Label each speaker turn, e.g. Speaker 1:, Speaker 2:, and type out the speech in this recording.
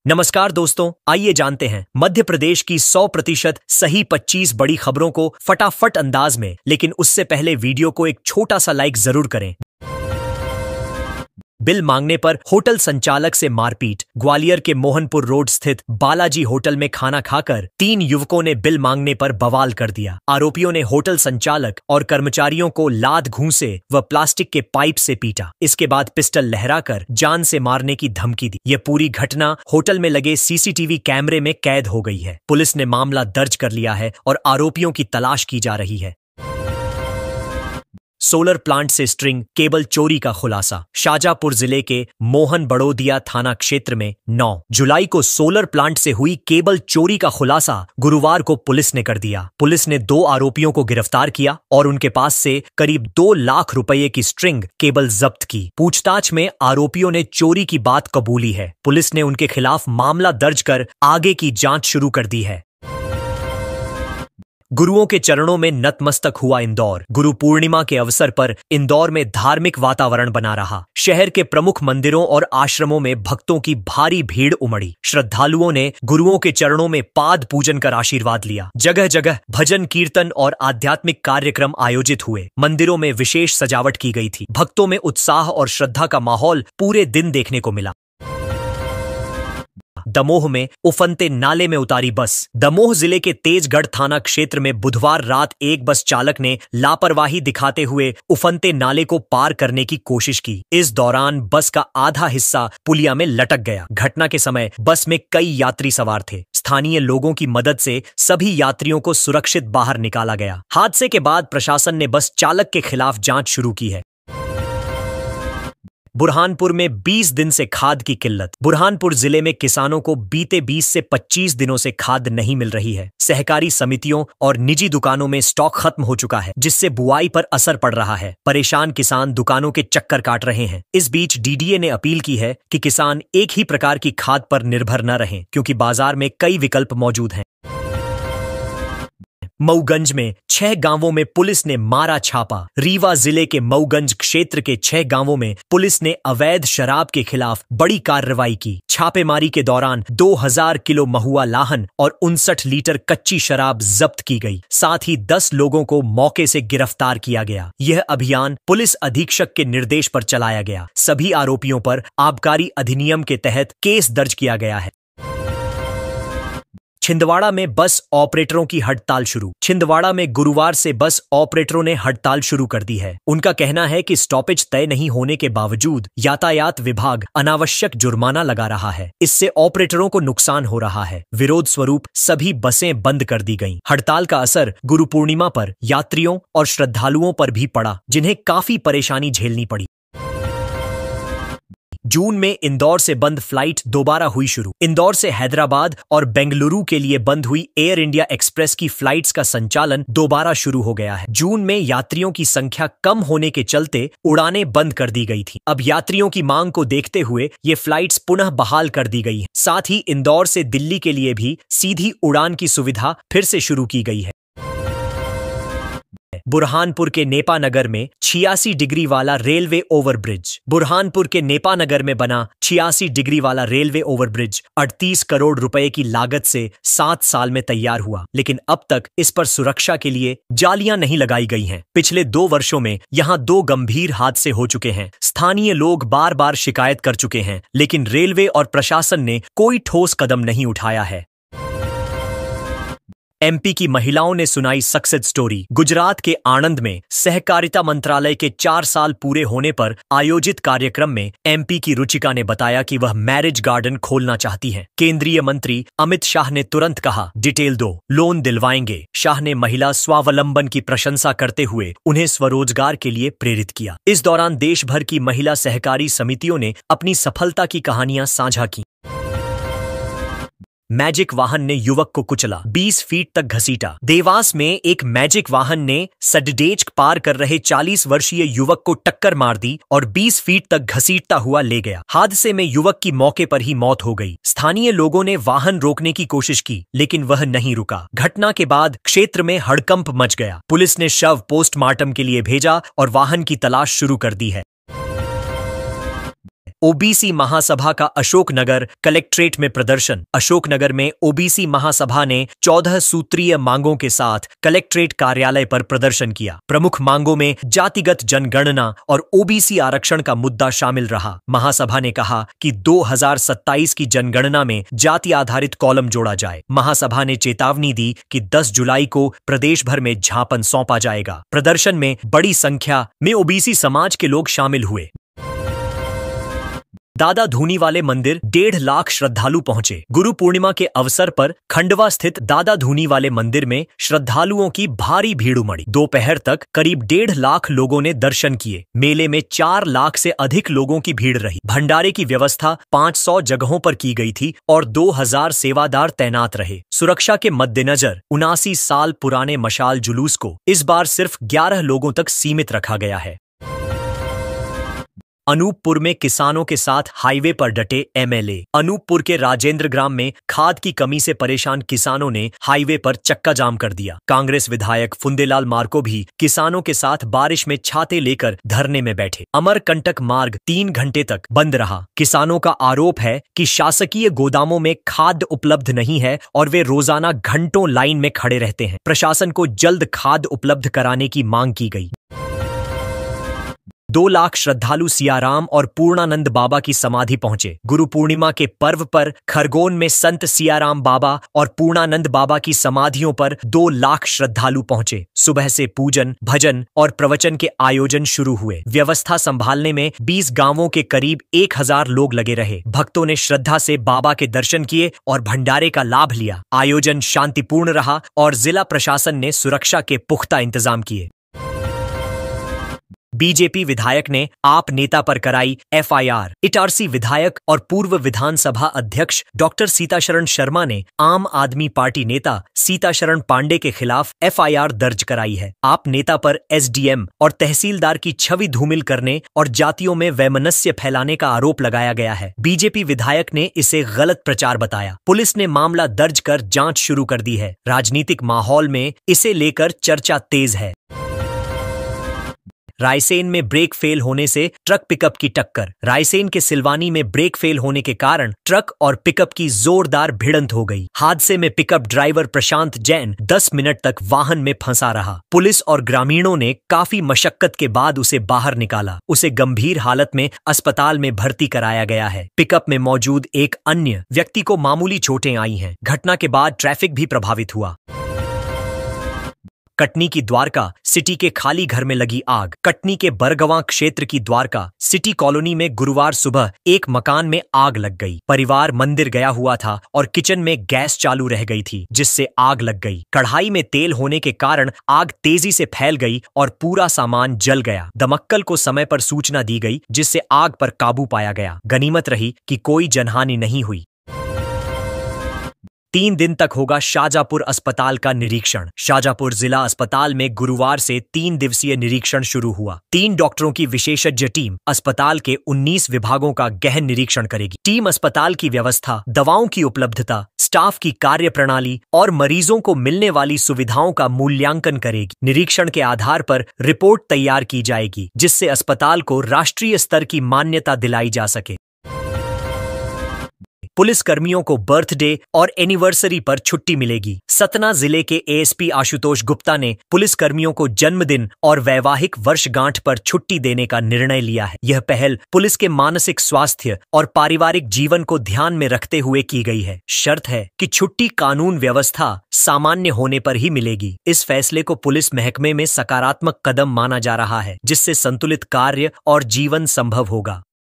Speaker 1: नमस्कार दोस्तों, आइए जानते हैं मध्य प्रदेश की 100% सही 25 बड़ी खबरों को फटाफट अंदाज में। लेकिन उससे पहले वीडियो को एक छोटा सा लाइक जरूर करें। बिल मांगने पर होटल संचालक से मारपीट। ग्वालियर के मोहनपुर रोड स्थित बालाजी होटल में खाना खाकर 3 युवकों ने बिल मांगने पर बवाल कर दिया। आरोपियों ने होटल संचालक और कर्मचारियों को लात घूंसे व प्लास्टिक के पाइप से पीटा। इसके बाद पिस्टल लहराकर जान से मारने की धमकी दी। यह पूरी घटना होटल में लगे सीसीटीवी कैमरे में कैद हो गई है। पुलिस ने मामला दर्ज कर लिया है और आरोपियों की तलाश की जा रही है। सोलर प्लांट से स्ट्रिंग केबल चोरी का खुलासा। शाजापुर जिले के मोहन बड़ोदिया थाना क्षेत्र में 9 जुलाई को सोलर प्लांट से हुई केबल चोरी का खुलासा गुरुवार को पुलिस ने कर दिया। पुलिस ने 2 आरोपियों को गिरफ्तार किया और उनके पास से करीब 2 लाख रुपए की स्ट्रिंग केबल जब्त की। पूछताछ में आरोपियों ने चोरी की बात कबूली है। पुलिस ने उनके खिलाफ मामला दर्ज कर आगे की जांच शुरू कर दी है। गुरुओं के चरणों में नतमस्तक हुआ इंदौर। गुरु पूर्णिमा के अवसर पर इंदौर में धार्मिक वातावरण बना रहा। शहर के प्रमुख मंदिरों और आश्रमों में भक्तों की भारी भीड़ उमड़ी। श्रद्धालुओं ने गुरुओं के चरणों में पाद पूजन कर आशीर्वाद लिया। जगह जगह भजन कीर्तन और आध्यात्मिक कार्यक्रम आयोजित हुए। मंदिरों में विशेष सजावट की गई थी। भक्तों में उत्साह और श्रद्धा का माहौल पूरे दिन देखने को मिला। दमोह में उफनते नाले में उतारी बस। दमोह जिले के तेजगढ़ थाना क्षेत्र में बुधवार रात एक बस चालक ने लापरवाही दिखाते हुए उफनते नाले को पार करने की कोशिश की। इस दौरान बस का आधा हिस्सा पुलिया में लटक गया। घटना के समय बस में कई यात्री सवार थे। स्थानीय लोगों की मदद से सभी यात्रियों को सुरक्षित बाहर निकाला गया। हादसे के बाद प्रशासन ने बस चालक के खिलाफ जांच शुरू की है। बुरहानपुर में 20 दिन से खाद की किल्लत। बुरहानपुर जिले में किसानों को बीते 20 से 25 दिनों से खाद नहीं मिल रही है। सहकारी समितियों और निजी दुकानों में स्टॉक खत्म हो चुका है, जिससे बुआई पर असर पड़ रहा है। परेशान किसान दुकानों के चक्कर काट रहे हैं। इस बीच डीडीए ने अपील की है कि किसान एक ही प्रकार की खाद पर निर्भर न रहें, क्योंकि बाजार में कई विकल्प मौजूद हैं। मऊगंज में 6 गांवों में पुलिस ने मारा छापा। रीवा जिले के मऊगंज क्षेत्र के 6 गांवों में पुलिस ने अवैध शराब के खिलाफ बड़ी कार्रवाई की। छापेमारी के दौरान 2000 किलो महुआ लाहन और 59 लीटर कच्ची शराब जब्त की गई। साथ ही 10 लोगों को मौके से गिरफ्तार किया गया। यह अभियान पुलिस अधीक्षक के निर्देश पर चलाया गया। सभी आरोपियों पर आबकारी अधिनियम के तहत केस दर्ज किया गया है। छिंदवाड़ा में बस ऑपरेटरों की हड़ताल शुरू। छिंदवाड़ा में गुरुवार से बस ऑपरेटरों ने हड़ताल शुरू कर दी है। उनका कहना है कि स्टॉपेज तय नहीं होने के बावजूद यातायात विभाग अनावश्यक जुर्माना लगा रहा है। इससे ऑपरेटरों को नुकसान हो रहा है। विरोध स्वरूप सभी बसें बंद कर दी गईं। हड़ताल का असर गुरु पूर्णिमा पर यात्रियों और श्रद्धालुओं पर भी पड़ा, जिन्हें काफी परेशानी झेलनी पड़ी। जून में इंदौर से बंद फ्लाइट दोबारा हुई शुरू। इंदौर से हैदराबाद और बेंगलुरु के लिए बंद हुई एयर इंडिया एक्सप्रेस की फ्लाइट्स का संचालन दोबारा शुरू हो गया है। जून में यात्रियों की संख्या कम होने के चलते उड़ानें बंद कर दी गई थी। अब यात्रियों की मांग को देखते हुए ये फ्लाइट्स पुनः बहाल कर दी गई हैं। साथ ही इंदौर से दिल्ली के लिए भी सीधी उड़ान की सुविधा फिर से शुरू की गई है। बुरहानपुर के नेपानगर में 86 डिग्री वाला रेलवे ओवरब्रिज। बुरहानपुर के नेपानगर में बना 86 डिग्री वाला रेलवे ओवरब्रिज 38 करोड़ रुपए की लागत से 7 साल में तैयार हुआ, लेकिन अब तक इस पर सुरक्षा के लिए जालियां नहीं लगाई गई हैं। पिछले 2 वर्षों में यहां 2 गंभीर हादसे हो चुके हैं। स्थानीय लोग बार बार शिकायत कर चुके हैं, लेकिन रेलवे और प्रशासन ने कोई ठोस कदम नहीं उठाया है। एमपी की महिलाओं ने सुनाई सक्सेस स्टोरी। गुजरात के आणंद में सहकारिता मंत्रालय के 4 साल पूरे होने पर आयोजित कार्यक्रम में एमपी की रुचिका ने बताया कि वह मैरिज गार्डन खोलना चाहती हैं। केंद्रीय मंत्री अमित शाह ने तुरंत कहा, डिटेल दो, लोन दिलवाएंगे। शाह ने महिला स्वावलंबन की प्रशंसा करते हुए उन्हें स्वरोजगार के लिए प्रेरित किया। इस दौरान देश भर की महिला सहकारी समितियों ने अपनी सफलता की कहानियां साझा की। मैजिक वाहन ने युवक को कुचला, 20 फीट तक घसीटा। देवास में एक मैजिक वाहन ने सडडेच पार कर रहे 40 वर्षीय युवक को टक्कर मार दी और 20 फीट तक घसीटता हुआ ले गया। हादसे में युवक की मौके पर ही मौत हो गई। स्थानीय लोगों ने वाहन रोकने की कोशिश की, लेकिन वह नहीं रुका। घटना के बाद क्षेत्र में हड़कंप मच गया। पुलिस ने शव पोस्टमार्टम के लिए भेजा और वाहन की तलाश शुरू कर दी है। ओबीसी महासभा का अशोकनगर कलेक्ट्रेट में प्रदर्शन। अशोकनगर में ओबीसी महासभा ने 14 सूत्रीय मांगों के साथ कलेक्ट्रेट कार्यालय पर प्रदर्शन किया। प्रमुख मांगों में जातिगत जनगणना और ओबीसी आरक्षण का मुद्दा शामिल रहा। महासभा ने कहा कि 2027 की जनगणना में जाति आधारित कॉलम जोड़ा जाए। महासभा ने चेतावनी दी कि 10 जुलाई को प्रदेश भर में झापन सौंपा जाएगा। प्रदर्शन में बड़ी संख्या में ओबीसी समाज के लोग शामिल हुए। दादा धूनी वाले मंदिर 1.5 लाख श्रद्धालु पहुंचे। गुरु पूर्णिमा के अवसर पर खंडवा स्थित दादा धूनी वाले मंदिर में श्रद्धालुओं की भारी भीड़ उमड़ी। दोपहर तक करीब 1.5 लाख लोगों ने दर्शन किए। मेले में 4 लाख से अधिक लोगों की भीड़ रही। भंडारे की व्यवस्था 500 जगहों पर की गई थी और 2000 सेवादार तैनात रहे। सुरक्षा के मद्देनजर 79 साल पुराने मशाल जुलूस को इस बार सिर्फ 11 लोगों तक सीमित रखा गया है। अनूपपुर में किसानों के साथ हाईवे पर डटे एमएलए। अनूपपुर के राजेंद्र ग्राम में खाद की कमी से परेशान किसानों ने हाईवे पर चक्का जाम कर दिया। कांग्रेस विधायक फुंदेलाल मार्को भी किसानों के साथ बारिश में छाते लेकर धरने में बैठे। अमरकंटक मार्ग 3 घंटे तक बंद रहा। किसानों का आरोप है कि शासकीय गोदामों में खाद उपलब्ध नहीं है और वे रोजाना घंटों लाइन में खड़े रहते हैं। प्रशासन को जल्द खाद उपलब्ध कराने की मांग की गई। 2 लाख श्रद्धालु सियाराम और पूर्णानंद बाबा की समाधि पहुंचे। गुरु पूर्णिमा के पर्व पर खरगोन में संत सियाराम बाबा और पूर्णानंद बाबा की समाधियों पर 2 लाख श्रद्धालु पहुंचे। सुबह से पूजन, भजन और प्रवचन के आयोजन शुरू हुए। व्यवस्था संभालने में 20 गांवों के करीब 1000 लोग लगे रहे। भक्तों ने श्रद्धा से बाबा के दर्शन किए और भंडारे का लाभ लिया। आयोजन शांतिपूर्ण रहा और जिला प्रशासन ने सुरक्षा के पुख्ता इंतजाम किए। बीजेपी विधायक ने आप नेता पर कराई एफआईआर। इटारसी विधायक और पूर्व विधानसभा अध्यक्ष डॉक्टर सीताशरण शर्मा ने आम आदमी पार्टी नेता सीताशरण पांडे के खिलाफ एफआईआर दर्ज कराई है। आप नेता पर एसडीएम और तहसीलदार की छवि धूमिल करने और जातियों में वैमनस्य फैलाने का आरोप लगाया गया है। बीजेपी विधायक ने इसे गलत प्रचार बताया। पुलिस ने मामला दर्ज कर जांच शुरू कर दी है। राजनीतिक माहौल में इसे लेकर चर्चा तेज है। रायसेन में ब्रेक फेल होने से ट्रक पिकअप की टक्कर। रायसेन के सिलवानी में ब्रेक फेल होने के कारण ट्रक और पिकअप की जोरदार भिड़ंत हो गई। हादसे में पिकअप ड्राइवर प्रशांत जैन 10 मिनट तक वाहन में फंसा रहा। पुलिस और ग्रामीणों ने काफी मशक्कत के बाद उसे बाहर निकाला। उसे गंभीर हालत में अस्पताल में भर्ती कराया गया है। पिकअप में मौजूद एक अन्य व्यक्ति को मामूली चोटें आई हैं। घटना के बाद ट्रैफिक भी प्रभावित हुआ। कटनी की द्वारका सिटी के खाली घर में लगी आग। कटनी के बरगवां क्षेत्र की द्वारका सिटी कॉलोनी में गुरुवार सुबह एक मकान में आग लग गई। परिवार मंदिर गया हुआ था और किचन में गैस चालू रह गई थी, जिससे आग लग गई। कढ़ाई में तेल होने के कारण आग तेजी से फैल गई और पूरा सामान जल गया। दमक्कल को समय पर सूचना दी गई, जिससे आग पर काबू पाया गया। गनीमत रही कि कोई जनहानि नहीं हुई। 3 दिन तक होगा शाहजहांपुर अस्पताल का निरीक्षण। शाहजहांपुर जिला अस्पताल में गुरुवार से 3 दिवसीय निरीक्षण शुरू हुआ। 3 डॉक्टरों की विशेषज्ञ टीम अस्पताल के 19 विभागों का गहन निरीक्षण करेगी। टीम अस्पताल की व्यवस्था, दवाओं की उपलब्धता, स्टाफ की कार्यप्रणाली और मरीजों को मिलने वाली सुविधाओं का मूल्यांकन करेगी। निरीक्षण के आधार पर रिपोर्ट तैयार की जाएगी, जिससे अस्पताल को राष्ट्रीय स्तर की मान्यता दिलाई जा सके। पुलिस कर्मियों को बर्थडे और एनिवर्सरी पर छुट्टी मिलेगी। सतना जिले के एएसपी आशुतोष गुप्ता ने पुलिस कर्मियों को जन्मदिन और वैवाहिक वर्षगांठ पर छुट्टी देने का निर्णय लिया है। यह पहल पुलिस के मानसिक स्वास्थ्य और पारिवारिक जीवन को ध्यान में रखते हुए की गई है। शर्त है कि छुट्टी कानून व्यवस्था सामान्य होने पर ही मिलेगी। इस फैसले को पुलिस महकमे में सकारात्मक कदम माना जा रहा है, जिससे संतुलित कार्य और जीवन संभव होगा।